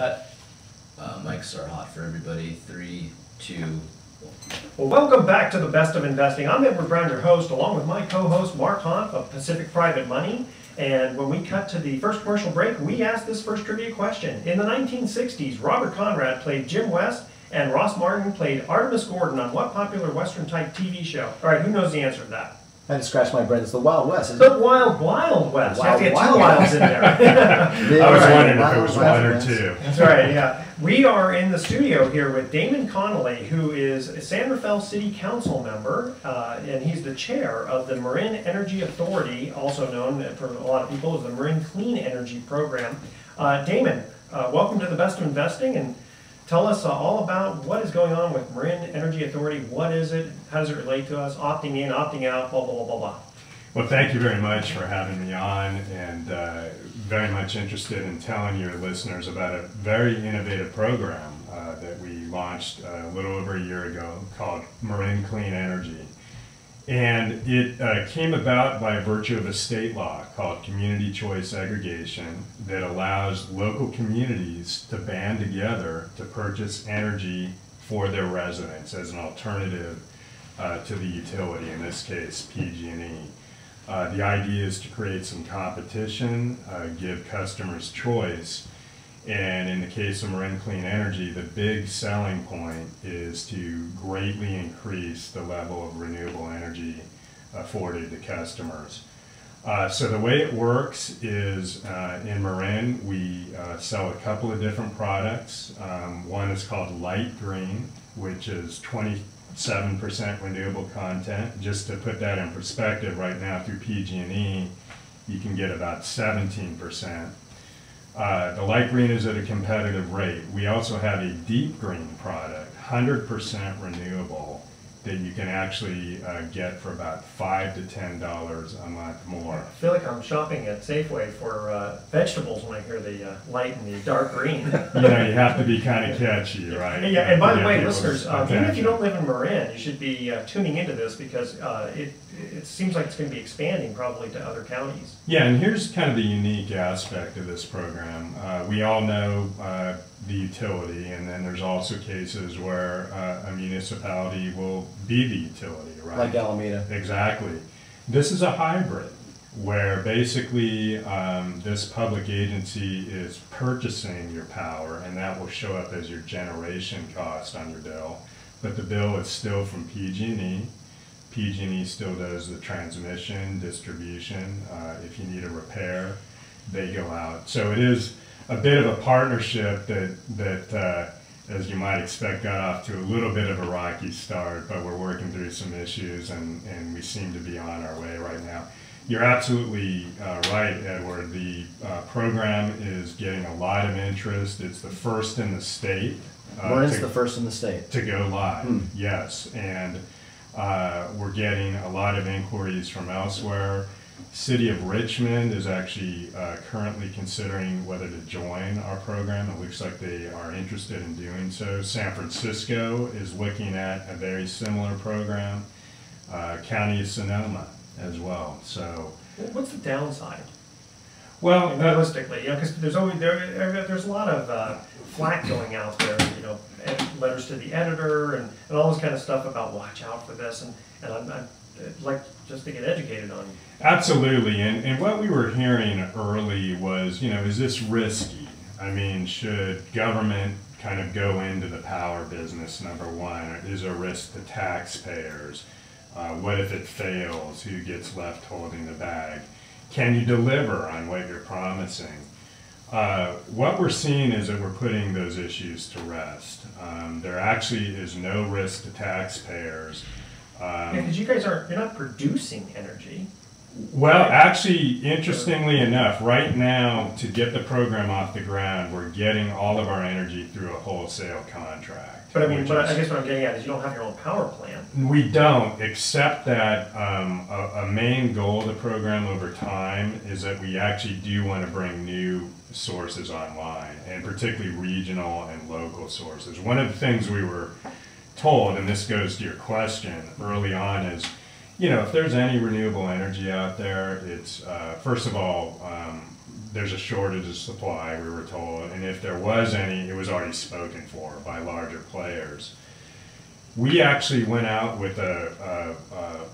cut. Mics are hot for everybody. 3, 2, 1. Well, welcome back to the Best of Investing. I'm Edward Brown, your host, along with my co-host Mark Hanf of Pacific Private Money. And when we cut to the first commercial break, we asked this first trivia question. In the 1960s, Robert Conrad played Jim West and Ross Martin played Artemis Gordon on what popular Western-type TV show? All right, who knows the answer to that? I had to scratch my brain. It's the Wild West, isn't The it? Wild West. You have to get Wild two wilds in there. I was wondering if it was one or two. That's right, yeah. We are in the studio here with Damon Connolly, who is a San Rafael City Council member, and he's the chair of the Marin Energy Authority, also known for a lot of people as the Marin Clean Energy Program. Damon, welcome to the Best of Investing, and tell us all about what is going on with Marin Energy Authority. What is it? How does it relate to us? Opting in, opting out, blah, blah, blah, blah, blah. Well, thank you very much for having me on, and very much interested in telling your listeners about a very innovative program that we launched a little over a year ago called Marin Clean Energy. And it came about by virtue of a state law called Community Choice Aggregation that allows local communities to band together to purchase energy for their residents as an alternative to the utility, in this case PG&E. The idea is to create some competition, give customers choice, and in the case of Marin Clean Energy, the big selling point is to greatly increase the level of renewable energy afforded to customers. So the way it works is in Marin, we sell a couple of different products. One is called Light Green, which is 27% renewable content. Just to put that in perspective, right now through PG&E, you can get about 17%. The light green is at a competitive rate. We also have a deep green product, 100% renewable, that you can actually get for about $5 to $10 a month more. I feel like I'm shopping at Safeway for vegetables when I hear the light and the dark green. You know, you have to be kind of catchy, right? Yeah, and by the way, listeners, even if you don't live in Marin, you should be tuning into this because it seems like it's going to be expanding probably to other counties. Yeah, and here's kind of the unique aspect of this program. We all know the utility, and then there's also cases where a municipality will be the utility, right? Like Alameda. Exactly. This is a hybrid where basically this public agency is purchasing your power, and that will show up as your generation cost on your bill, but the bill is still from PG&E. PG&E still does the transmission, distribution. If you need a repair, they go out. So it is a bit of a partnership that as you might expect, got off to a little bit of a rocky start, but we're working through some issues, and we seem to be on our way right now. You're absolutely right, Edward. The program is getting a lot of interest. It's the first in the state. Marin's the first in the state to go live, yes. And we're getting a lot of inquiries from elsewhere. City of Richmond is actually currently considering whether to join our program. It looks like they are interested in doing so. San Francisco is looking at a very similar program. County of Sonoma as well. So, what's the downside? Well, realistically, because there's always there's a lot of flack going out there. You know, letters to the editor and all this kind of stuff about watch out for this, and I'd like just to get educated on. Absolutely, and what we were hearing early was, you know, is this risky? I mean, should government kind of go into the power business, number one? Is there a risk to taxpayers? What if it fails? Who gets left holding the bag? Can you deliver on what you're promising? What we're seeing is that we're putting those issues to rest. There actually is no risk to taxpayers. Because you guys you're not producing energy. Well, actually, interestingly enough, right now, to get the program off the ground, we're getting all of our energy through a wholesale contract. But I mean, I guess what I'm getting at is you don't have your own power plant. We don't, except that a main goal of the program over time is that we actually do want to bring new sources online, and particularly regional and local sources. One of the things we were told, and this goes to your question early on, is, you know, if there's any renewable energy out there, it's first of all, there's a shortage of supply, we were told, and if there was any, it was already spoken for by larger players. We actually went out with a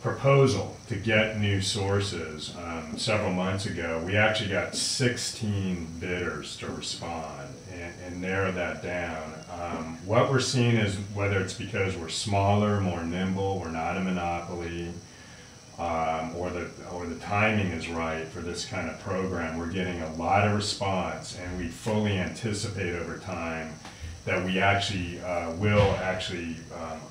proposal to get new sources several months ago. We actually got 16 bidders to respond and narrow that down. What we're seeing is, whether it's because we're smaller, more nimble, we're not a monopoly, or the timing is right for this kind of program, we're getting a lot of response, and we fully anticipate over time that we actually will actually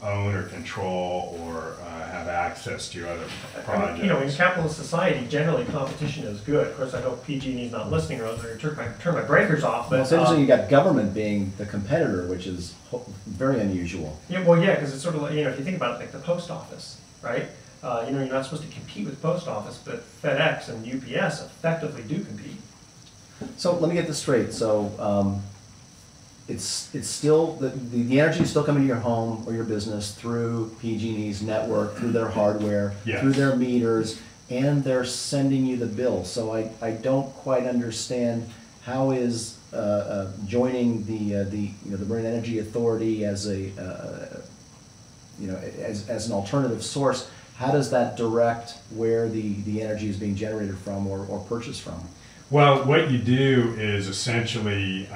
own or control or have access to other projects. You know, in capitalist society, generally competition is good. Of course, I hope PG&E is not listening, or else they're going to turn my breakers off. But well, it's interesting you got government being the competitor, which is very unusual. Yeah, well, yeah, because it's sort of like, you know, if you think about it, like the post office, right? You know, you're not supposed to compete with post office, but FedEx and UPS effectively do compete. So let me get this straight. So it's still, the energy is still coming to your home or your business through PG&E's network, through their hardware, yes, through their meters, and they're sending you the bill. So I don't quite understand how is joining the Marin Energy Authority as a as an alternative source. How does that direct where the energy is being generated from or purchased from? Well, what you do is essentially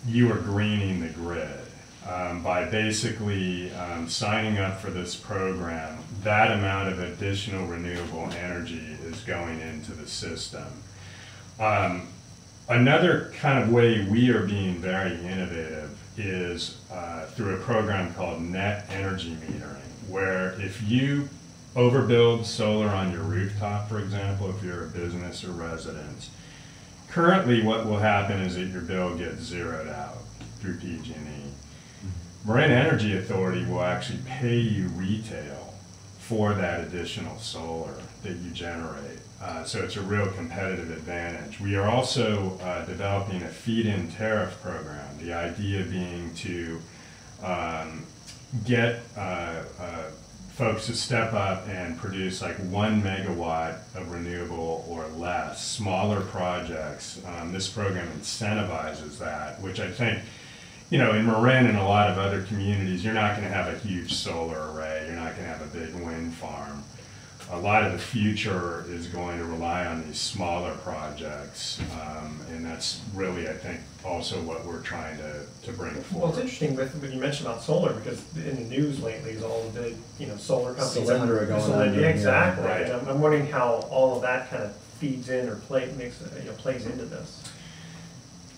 you are greening the grid by basically signing up for this program. That amount of additional renewable energy is going into the system. Another kind of way we are being very innovative is through a program called net energy metering, where if you overbuild solar on your rooftop, for example, if you're a business or residence, currently what will happen is that your bill gets zeroed out through PG&E. Marin Energy Authority will actually pay you retail for that additional solar that you generate. So it's a real competitive advantage. We are also developing a feed-in tariff program, the idea being to get folks to step up and produce like 1 megawatt of renewable or less, smaller projects. This program incentivizes that, which I think, you know, in Marin and a lot of other communities, you're not going to have a huge solar array, you're not going to have a big wind farm. A lot of the future is going to rely on these smaller projects, and that's really, I think, also what we're trying to bring forward. Well, it's interesting when you mentioned about solar, because in the news lately is all of the solar companies. Solyndra going on. Yeah, exactly. Right. And I'm wondering how all of that kind of feeds in or plays into this.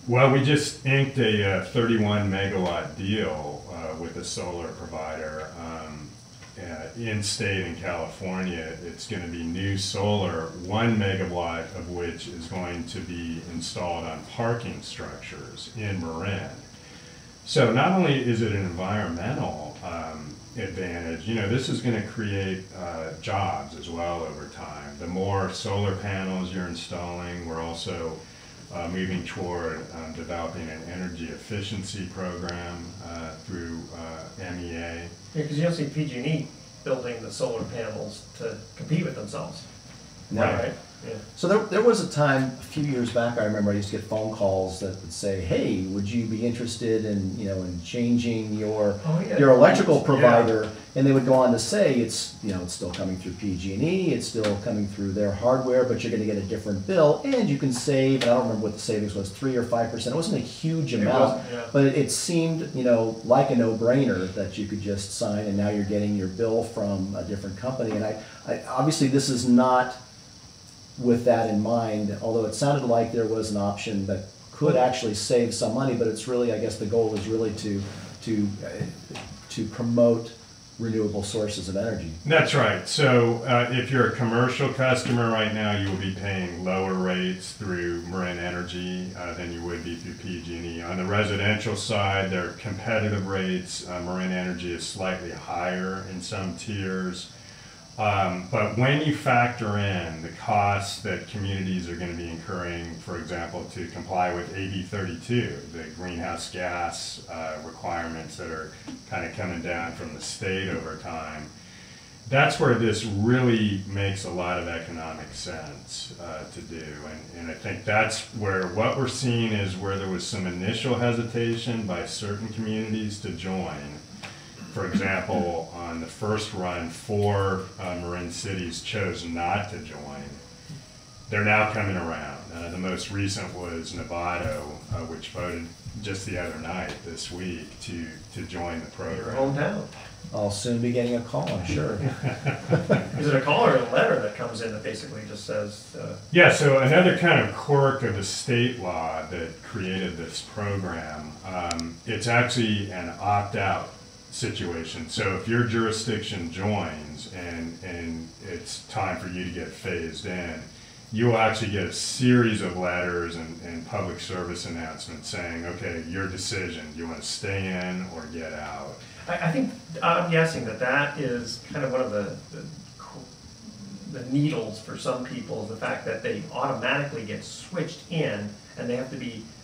Well, we just inked a 31 megawatt deal with a solar provider. In-state in California. It's going to be new solar, 1 megawatt of which is going to be installed on parking structures in Marin. So not only is it an environmental advantage, you know, this is going to create jobs as well over time. The more solar panels you're installing, we're also moving toward developing an energy efficiency program through MEA. Yeah, because you don't see PG&E building the solar panels to compete with themselves. No. Right? Yeah. So there was a time a few years back, I remember I used to get phone calls that would say, "Hey, would you be interested in in changing your electrical provider?" Yeah. And they would go on to say, "It's it's still coming through PG&E, it's still coming through their hardware, but you're going to get a different bill, and you can save." And I don't remember what the savings was, 3 or 5%. It wasn't a huge amount, but it seemed like a no-brainer that you could just sign, and now you're getting your bill from a different company. And I obviously this is not with that in mind, although it sounded like there was an option that could actually save some money, but it's really, I guess the goal is really to promote renewable sources of energy. That's right. So if you're a commercial customer right now, you will be paying lower rates through Marin Energy than you would be through PG&E. On the residential side, there are competitive rates. Marin Energy is slightly higher in some tiers. But when you factor in the costs that communities are going to be incurring, for example, to comply with AB 32, the greenhouse gas requirements that are kind of coming down from the state over time, that's where this really makes a lot of economic sense to do. And I think that's where what we're seeing is where there was some initial hesitation by certain communities to join. For example, on the first run, 4 Marin cities chose not to join. They're now coming around. The most recent was Novato, which voted just the other night, this week, to join the program. Your hometown. I'll soon be getting a call, I'm sure. Is it a call or a letter that comes in that basically just says... Yeah, so another kind of quirk of the state law that created this program, it's actually an opt-out situation. So if your jurisdiction joins and it's time for you to get phased in, you will actually get a series of letters and public service announcements saying, okay, your decision, do you want to stay in or get out? I think, I'm guessing that is kind of one of the needles for some people, is the fact that they automatically get switched in and they have to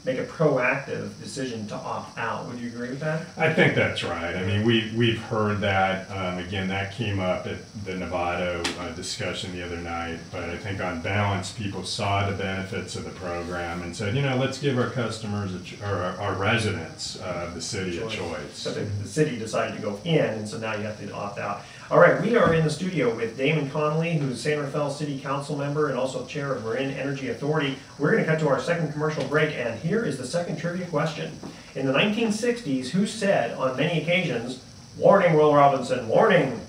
make a proactive decision to opt out. Would you agree with that? I think that's right. I mean, we've heard that. Again, that came up at the Novato discussion the other night. But I think on balance, people saw the benefits of the program and said, let's give our customers or our residents of the city a choice. But the city decided to go in, and so now you have to opt out. All right, we are in the studio with Damon Connolly, who's San Rafael City Council member and also chair of Marin Energy Authority. We're going to cut to our second commercial break, and here is the second trivia question. In the 1960s, who said on many occasions, "Warning, Will Robinson, warning"?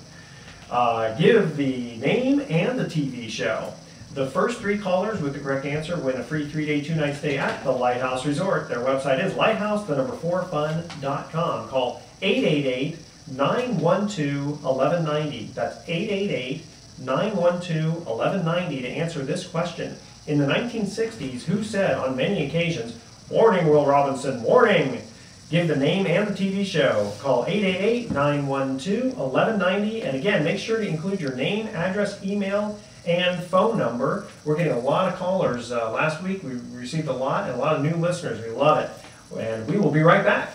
Give the name and the TV show. The first 3 callers with the correct answer win a free 3-day, 2-night stay at the Lighthouse Resort. Their website is lighthouse4fun.com. Call 888-912-1190. That's 888-912-1190 to answer this question. In the 1960s, who said on many occasions, "Warning, Will Robinson, warning"? Give the name and the TV show. Call 888-912-1190. And again, make sure to include your name, address, email, and phone number. We're getting a lot of callers. Last week we received a lot, and a lot of new listeners. We love it. And we will be right back.